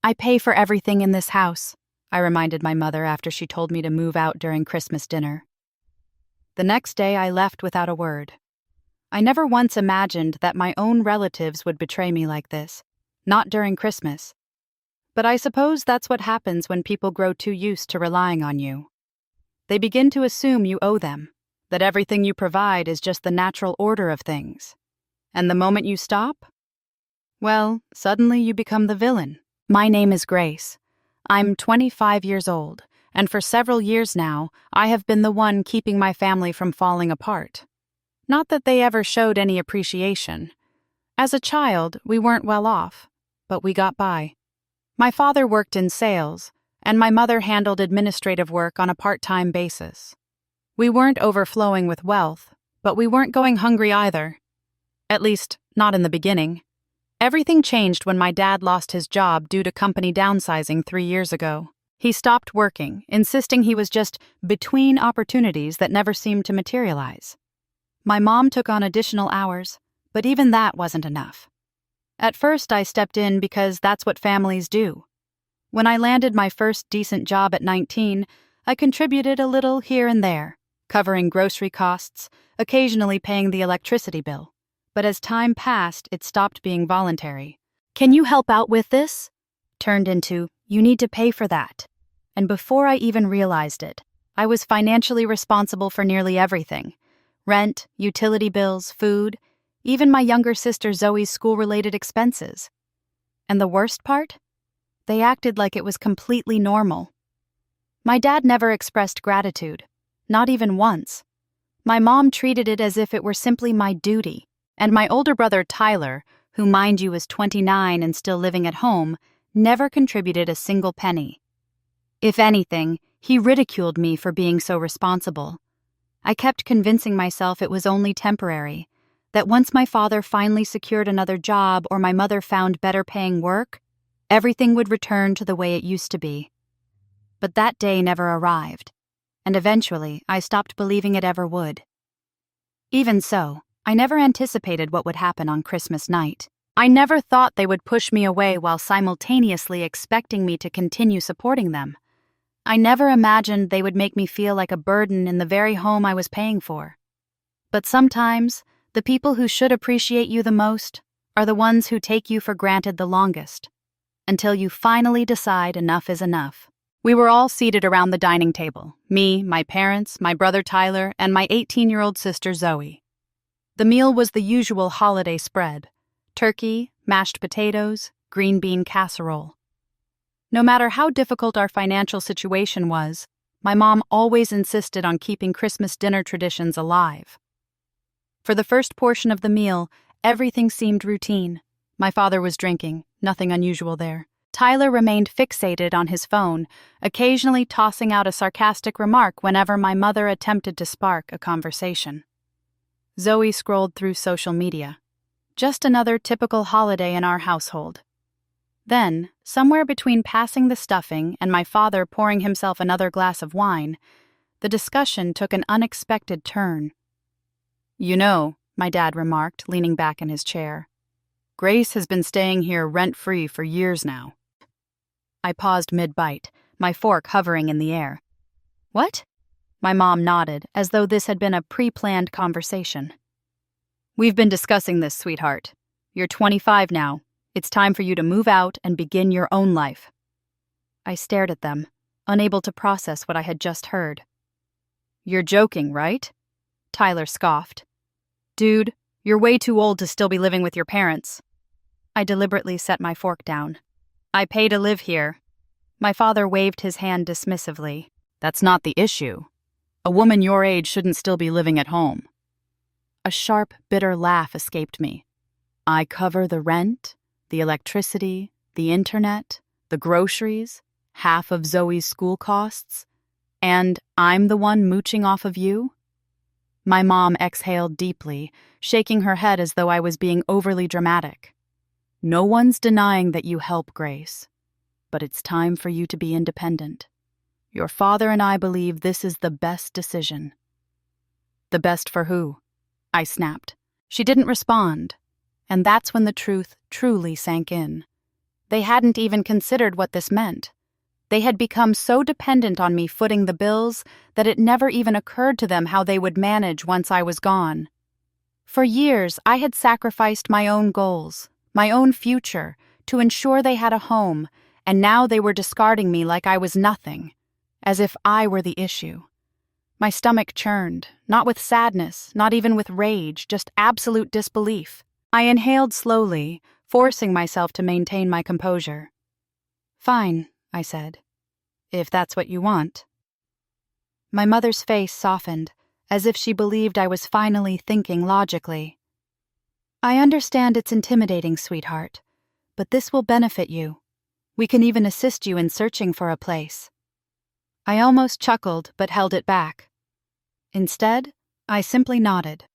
I pay for everything in this house, I reminded my mother after she told me to move out during Christmas dinner. The next day I left without a word. I never once imagined that my own relatives would betray me like this, not during Christmas. But I suppose that's what happens when people grow too used to relying on you. They begin to assume you owe them, that everything you provide is just the natural order of things. And the moment you stop, well, suddenly you become the villain. My name is Grace. I'm 25 years old, and for several years now, I have been the one keeping my family from falling apart. Not that they ever showed any appreciation. As a child, we weren't well off, but we got by. My father worked in sales, and my mother handled administrative work on a part-time basis. We weren't overflowing with wealth, but we weren't going hungry either. At least, not in the beginning. Everything changed when my dad lost his job due to company downsizing 3 years ago. He stopped working, insisting he was just between opportunities that never seemed to materialize. My mom took on additional hours, but even that wasn't enough. At first, I stepped in because that's what families do. When I landed my first decent job at 19, I contributed a little here and there, covering grocery costs, occasionally paying the electricity bill. But as time passed, it stopped being voluntary. "Can you help out with this?" turned into, "You need to pay for that." And before I even realized it, I was financially responsible for nearly everything: rent, utility bills, food, even my younger sister Zoe's school-related expenses. And the worst part? They acted like it was completely normal. My dad never expressed gratitude, not even once. My mom treated it as if it were simply my duty. And my older brother Tyler, who mind you is 29 and still living at home, never contributed a single penny. If anything, he ridiculed me for being so responsible. I kept convincing myself it was only temporary, that once my father finally secured another job or my mother found better paying work, everything would return to the way it used to be. But that day never arrived, and eventually I stopped believing it ever would. Even so, I never anticipated what would happen on Christmas night. I never thought they would push me away while simultaneously expecting me to continue supporting them. I never imagined they would make me feel like a burden in the very home I was paying for. But sometimes, the people who should appreciate you the most are the ones who take you for granted the longest, until you finally decide enough is enough. We were all seated around the dining table, me, my parents, my brother Tyler, and my 18-year-old sister Zoe. The meal was the usual holiday spread: turkey, mashed potatoes, green bean casserole. No matter how difficult our financial situation was, my mom always insisted on keeping Christmas dinner traditions alive. For the first portion of the meal, everything seemed routine. My father was drinking, nothing unusual there. Tyler remained fixated on his phone, occasionally tossing out a sarcastic remark whenever my mother attempted to spark a conversation. Zoe scrolled through social media. Just another typical holiday in our household. Then, somewhere between passing the stuffing and my father pouring himself another glass of wine, the discussion took an unexpected turn. "You know," my dad remarked, leaning back in his chair, "Grace has been staying here rent-free for years now." I paused mid-bite, my fork hovering in the air. "What?" My mom nodded, as though this had been a pre-planned conversation. "We've been discussing this, sweetheart. You're 25 now. It's time for you to move out and begin your own life." I stared at them, unable to process what I had just heard. "You're joking, right?" Tyler scoffed. "Dude, you're way too old to still be living with your parents." I deliberately set my fork down. "I pay to live here." My father waved his hand dismissively. "That's not the issue. A woman your age shouldn't still be living at home." A sharp, bitter laugh escaped me. "I cover the rent, the electricity, the internet, the groceries, half of Zoe's school costs, and I'm the one mooching off of you?" My mom exhaled deeply, shaking her head as though I was being overly dramatic. "No one's denying that you help, Grace, but it's time for you to be independent. Your father and I believe this is the best decision." "The best for who?" I snapped. She didn't respond, and that's when the truth truly sank in. They hadn't even considered what this meant. They had become so dependent on me footing the bills that it never even occurred to them how they would manage once I was gone. For years, I had sacrificed my own goals, my own future, to ensure they had a home, and now they were discarding me like I was nothing, as if I were the issue. My stomach churned, not with sadness, not even with rage, just absolute disbelief. I inhaled slowly, forcing myself to maintain my composure. "Fine," I said, "if that's what you want." My mother's face softened, as if she believed I was finally thinking logically. "I understand it's intimidating, sweetheart, but this will benefit you. We can even assist you in searching for a place." I almost chuckled, but held it back. Instead, I simply nodded.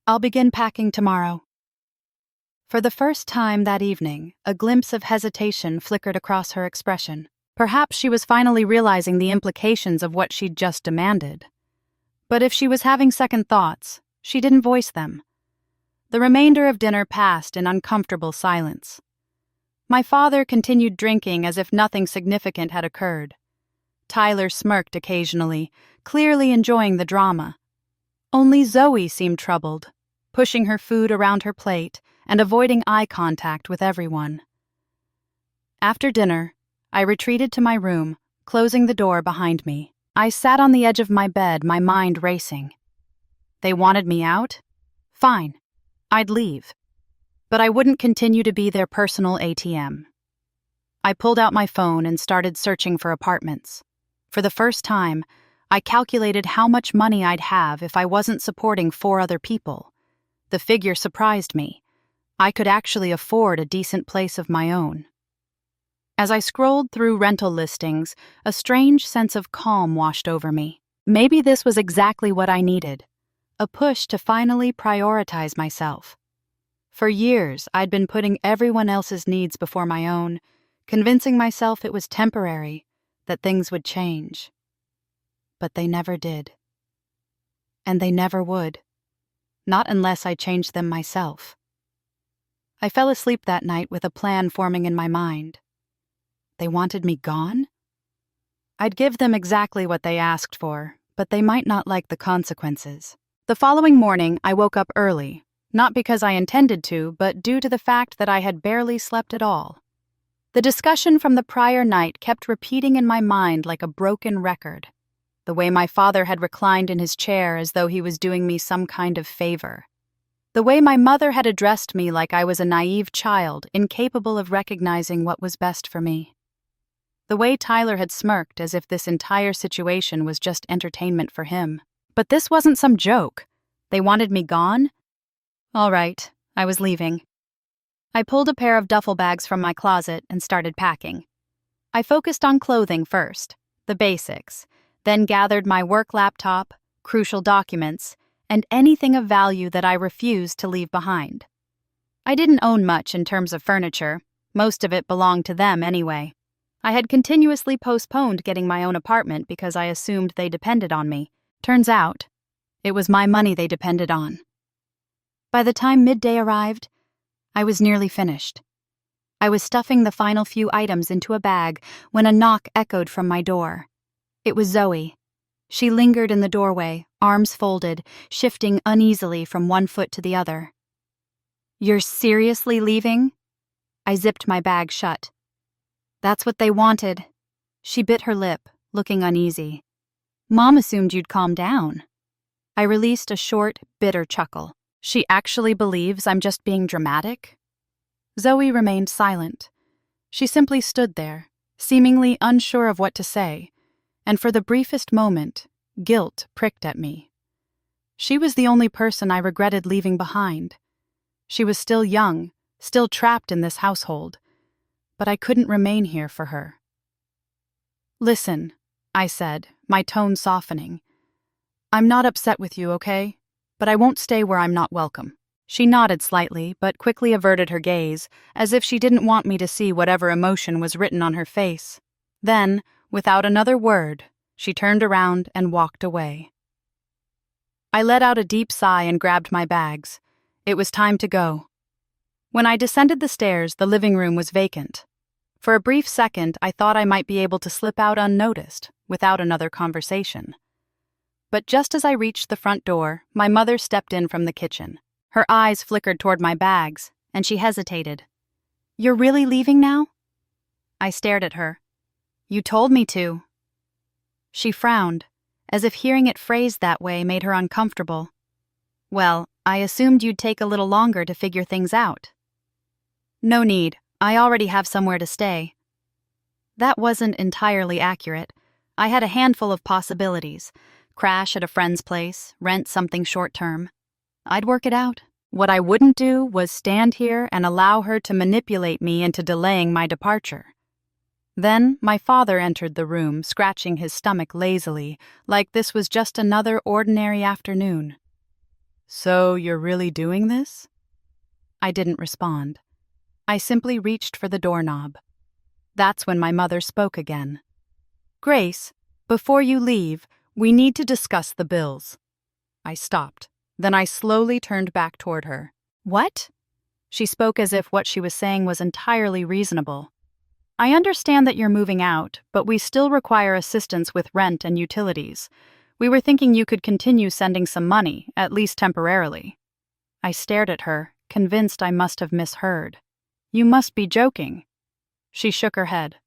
"I'll begin packing tomorrow." For the first time that evening, a glimpse of hesitation flickered across her expression. Perhaps she was finally realizing the implications of what she'd just demanded. But if she was having second thoughts, she didn't voice them. The remainder of dinner passed in uncomfortable silence. My father continued drinking as if nothing significant had occurred. Tyler smirked occasionally, clearly enjoying the drama. Only Zoe seemed troubled, pushing her food around her plate and avoiding eye contact with everyone. After dinner, I retreated to my room, closing the door behind me. I sat on the edge of my bed, my mind racing. They wanted me out? Fine. I'd leave. But I wouldn't continue to be their personal ATM. I pulled out my phone and started searching for apartments. For the first time, I calculated how much money I'd have if I wasn't supporting 4 other people. The figure surprised me. I could actually afford a decent place of my own. As I scrolled through rental listings, a strange sense of calm washed over me. Maybe this was exactly what I needed, a push to finally prioritize myself. For years, I'd been putting everyone else's needs before my own, convincing myself it was temporary, that things would change. But they never did. And they never would. Not unless I changed them myself. I fell asleep that night with a plan forming in my mind. They wanted me gone? I'd give them exactly what they asked for, but they might not like the consequences. The following morning, I woke up early, not because I intended to, but due to the fact that I had barely slept at all. The discussion from the prior night kept repeating in my mind like a broken record. The way my father had reclined in his chair as though he was doing me some kind of favor. The way my mother had addressed me like I was a naive child, incapable of recognizing what was best for me. The way Tyler had smirked as if this entire situation was just entertainment for him. But this wasn't some joke. They wanted me gone? All right, I was leaving. I pulled a pair of duffel bags from my closet and started packing. I focused on clothing first, the basics, then gathered my work laptop, crucial documents, and anything of value that I refused to leave behind. I didn't own much in terms of furniture. Most of it belonged to them anyway. I had continuously postponed getting my own apartment because I assumed they depended on me. Turns out, it was my money they depended on. By the time midday arrived, I was nearly finished. I was stuffing the final few items into a bag when a knock echoed from my door. It was Zoe. She lingered in the doorway, arms folded, shifting uneasily from one foot to the other. "You're seriously leaving?" I zipped my bag shut. "That's what they wanted." She bit her lip, looking uneasy. "Mom assumed you'd calm down." I released a short, bitter chuckle. She actually believes I'm just being dramatic? Zoe remained silent. She simply stood there, seemingly unsure of what to say, and for the briefest moment, guilt pricked at me. She was the only person I regretted leaving behind. She was still young, still trapped in this household, but I couldn't remain here for her. "Listen," I said, my tone softening. "I'm not upset with you, okay? But I won't stay where I'm not welcome." She nodded slightly, but quickly averted her gaze, as if she didn't want me to see whatever emotion was written on her face. Then, without another word, she turned around and walked away. I let out a deep sigh and grabbed my bags. It was time to go. When I descended the stairs, the living room was vacant. For a brief second, I thought I might be able to slip out unnoticed, without another conversation. But just as I reached the front door, my mother stepped in from the kitchen. Her eyes flickered toward my bags, and she hesitated. "You're really leaving now?" I stared at her. "You told me to." She frowned, as if hearing it phrased that way made her uncomfortable. "Well, I assumed you'd take a little longer to figure things out." "No need. I already have somewhere to stay." That wasn't entirely accurate. I had a handful of possibilities. Crash at a friend's place, rent something short-term. I'd work it out. What I wouldn't do was stand here and allow her to manipulate me into delaying my departure. Then my father entered the room, scratching his stomach lazily, like this was just another ordinary afternoon. "So you're really doing this?" I didn't respond. I simply reached for the doorknob. That's when my mother spoke again. "Grace, before you leave, we need to discuss the bills." I stopped. Then I slowly turned back toward her. "What?" She spoke as if what she was saying was entirely reasonable. "I understand that you're moving out, but we still require assistance with rent and utilities. We were thinking you could continue sending some money, at least temporarily." I stared at her, convinced I must have misheard. "You must be joking." She shook her head.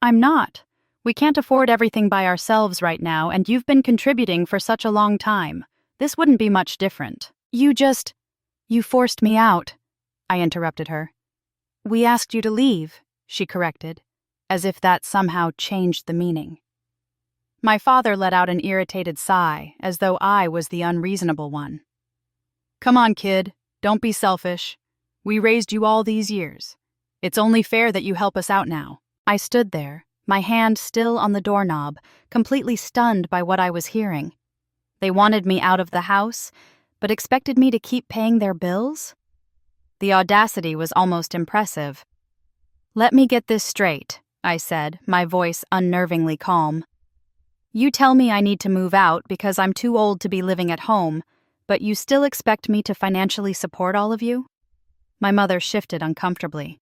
"I'm not. We can't afford everything by ourselves right now, and you've been contributing for such a long time. This wouldn't be much different. You forced me out," I interrupted her. "We asked you to leave," she corrected, as if that somehow changed the meaning. My father let out an irritated sigh, as though I was the unreasonable one. "Come on, kid. Don't be selfish. We raised you all these years. It's only fair that you help us out now." I stood there, my hand still on the doorknob, completely stunned by what I was hearing. They wanted me out of the house, but expected me to keep paying their bills? The audacity was almost impressive. "Let me get this straight," I said, my voice unnervingly calm. "You tell me I need to move out because I'm too old to be living at home, but you still expect me to financially support all of you?" My mother shifted uncomfortably.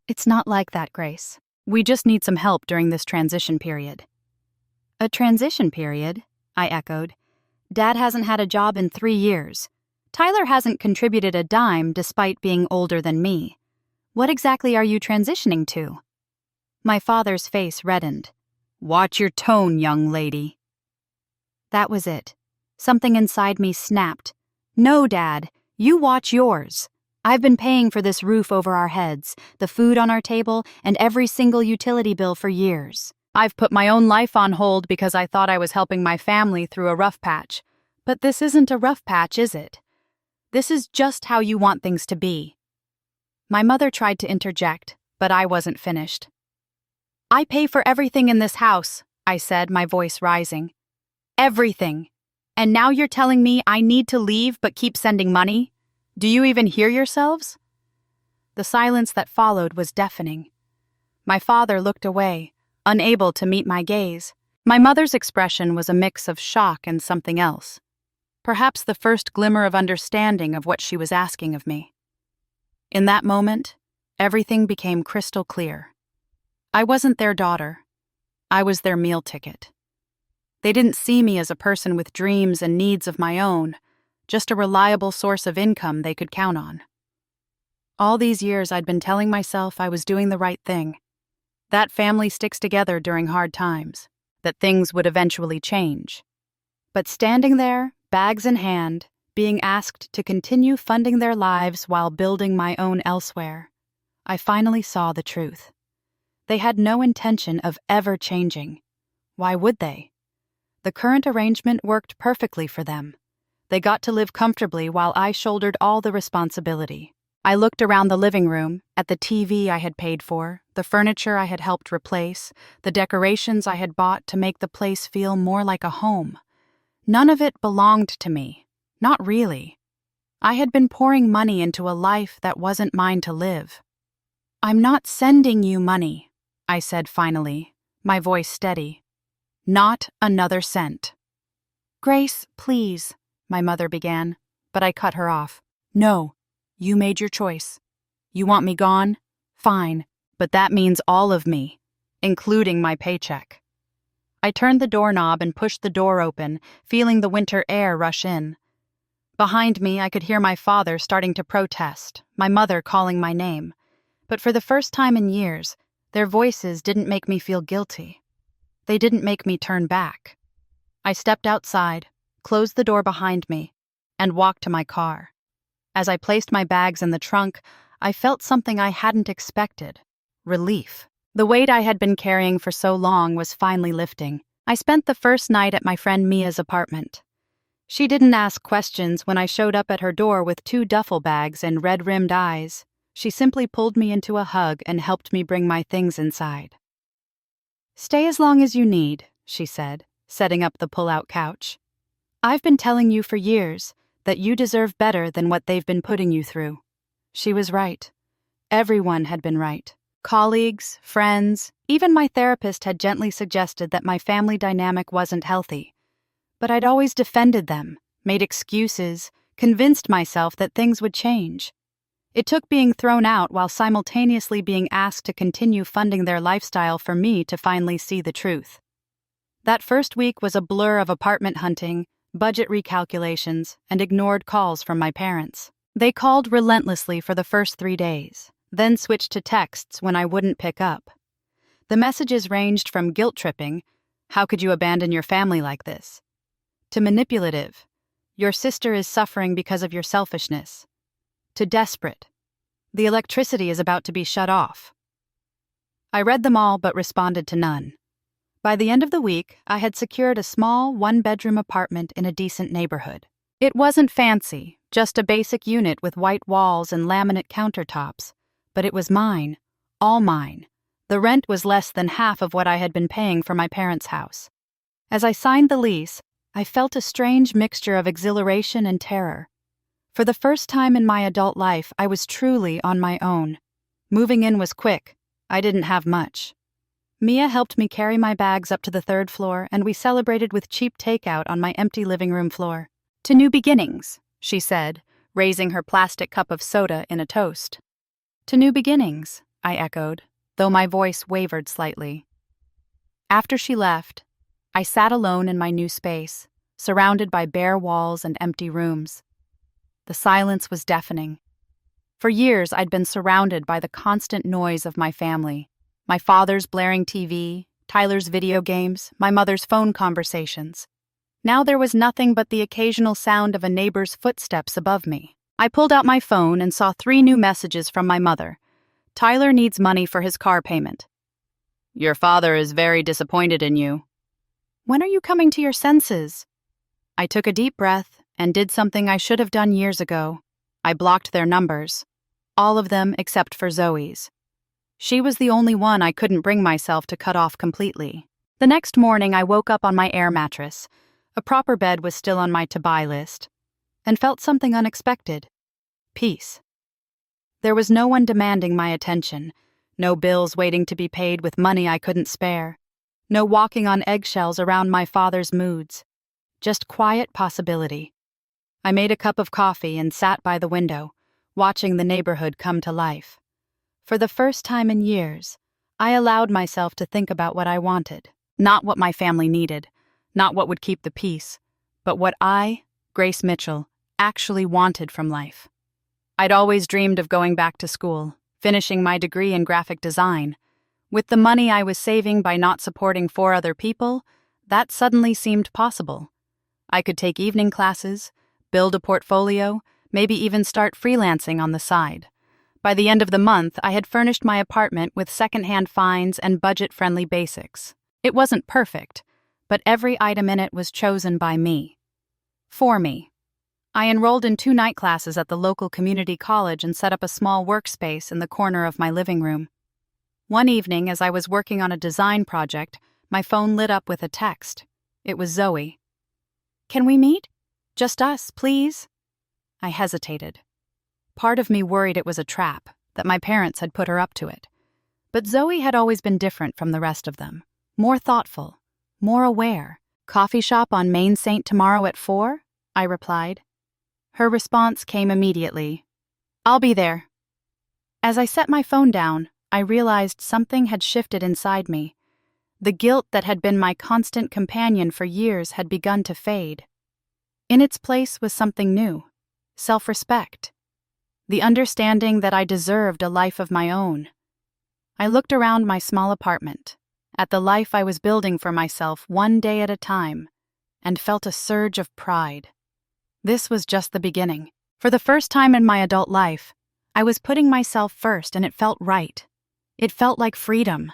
"It's not like that, Grace. We just need some help during this transition period." "A transition period?" I echoed. "Dad hasn't had a job in 3 years. Tyler hasn't contributed a dime despite being older than me. What exactly are you transitioning to?" My father's face reddened. "Watch your tone, young lady." That was it. Something inside me snapped. "No, Dad, you watch yours. I've been paying for this roof over our heads, the food on our table, and every single utility bill for years. I've put my own life on hold because I thought I was helping my family through a rough patch. But this isn't a rough patch, is it? This is just how you want things to be." My mother tried to interject, but I wasn't finished. "I pay for everything in this house," I said, my voice rising. "Everything. And now you're telling me I need to leave but keep sending money? Do you even hear yourselves?" The silence that followed was deafening. My father looked away, unable to meet my gaze. My mother's expression was a mix of shock and something else. Perhaps the first glimmer of understanding of what she was asking of me. In that moment, everything became crystal clear. I wasn't their daughter. I was their meal ticket. They didn't see me as a person with dreams and needs of my own, just a reliable source of income they could count on. All these years I'd been telling myself I was doing the right thing, that family sticks together during hard times, that things would eventually change. But standing there, bags in hand, being asked to continue funding their lives while building my own elsewhere, I finally saw the truth. They had no intention of ever changing. Why would they? The current arrangement worked perfectly for them. They got to live comfortably while I shouldered all the responsibility. I looked around the living room, at the TV I had paid for, the furniture I had helped replace, the decorations I had bought to make the place feel more like a home. None of it belonged to me. Not really. I had been pouring money into a life that wasn't mine to live. "I'm not sending you money," I said finally, my voice steady. "Not another cent." "Grace, please," my mother began, but I cut her off. "No, you made your choice. You want me gone? Fine, but that means all of me, including my paycheck. I turned the doorknob and pushed the door open, feeling the winter air rush in. Behind me, I could hear my father starting to protest, my mother calling my name. But for the first time in years, their voices didn't make me feel guilty. They didn't make me turn back. I stepped outside, closed the door behind me, and walked to my car. As I placed my bags in the trunk, I felt something I hadn't expected: relief. The weight I had been carrying for so long was finally lifting. I spent the first night at my friend Mia's apartment. She didn't ask questions when I showed up at her door with 2 duffel bags and red-rimmed eyes. She simply pulled me into a hug and helped me bring my things inside. "Stay as long as you need," she said, setting up the pull-out couch. "I've been telling you for years that you deserve better than what they've been putting you through." She was right. Everyone had been right. Colleagues, friends, even my therapist had gently suggested that my family dynamic wasn't healthy. But I'd always defended them, made excuses, convinced myself that things would change. It took being thrown out while simultaneously being asked to continue funding their lifestyle for me to finally see the truth. That first week was a blur of apartment hunting, budget recalculations, and ignored calls from my parents. They called relentlessly for the first 3 days, then switched to texts when I wouldn't pick up. The messages ranged from guilt-tripping, "How could you abandon your family like this?" to manipulative, "Your sister is suffering because of your selfishness," to desperate, "The electricity is about to be shut off." I read them all but responded to none. By the end of the week, I had secured a small 1-bedroom apartment in a decent neighborhood. It wasn't fancy, just a basic unit with white walls and laminate countertops, but it was mine, all mine. The rent was less than half of what I had been paying for my parents' house. As I signed the lease, I felt a strange mixture of exhilaration and terror. For the first time in my adult life, I was truly on my own. Moving in was quick. I didn't have much. Mia helped me carry my bags up to the 3rd floor, and we celebrated with cheap takeout on my empty living room floor. "To new beginnings," she said, raising her plastic cup of soda in a toast. "To new beginnings," I echoed, though my voice wavered slightly. After she left, I sat alone in my new space, surrounded by bare walls and empty rooms. The silence was deafening. For years, I'd been surrounded by the constant noise of my family: my father's blaring TV, Tyler's video games, my mother's phone conversations. Now there was nothing but the occasional sound of a neighbor's footsteps above me. I pulled out my phone and saw 3 new messages from my mother. "Tyler needs money for his car payment." "Your father is very disappointed in you." "When are you coming to your senses?" I took a deep breath and did something I should have done years ago. I blocked their numbers. All of them except for Zoe's. She was the only one I couldn't bring myself to cut off completely. The next morning, I woke up on my air mattress. A proper bed was still on my to-buy list, and felt something unexpected: peace. There was no one demanding my attention, no bills waiting to be paid with money I couldn't spare, no walking on eggshells around my father's moods, just quiet possibility. I made a cup of coffee and sat by the window, watching the neighborhood come to life. For the first time in years, I allowed myself to think about what I wanted, not what my family needed, not what would keep the peace, but what I, Grace Mitchell, actually wanted from life. I'd always dreamed of going back to school, finishing my degree in graphic design. With the money I was saving by not supporting 4 other people, that suddenly seemed possible. I could take evening classes, build a portfolio, maybe even start freelancing on the side. By the end of the month, I had furnished my apartment with secondhand finds and budget-friendly basics. It wasn't perfect, but every item in it was chosen by me. For me. I enrolled in 2 night classes at the local community college and set up a small workspace in the corner of my living room. One evening, as I was working on a design project, my phone lit up with a text. It was Zoe. "Can we meet? Just us, please?" I hesitated. Part of me worried it was a trap, that my parents had put her up to it. But Zoe had always been different from the rest of them. More thoughtful, more aware. "Coffee shop on Main St. tomorrow at 4?" I replied. Her response came immediately. "I'll be there." As I set my phone down, I realized something had shifted inside me. The guilt that had been my constant companion for years had begun to fade. In its place was something new: self-respect. The understanding that I deserved a life of my own. I looked around my small apartment, at the life I was building for myself one day at a time, and felt a surge of pride. This was just the beginning. For the first time in my adult life, I was putting myself first, and it felt right. It felt like freedom.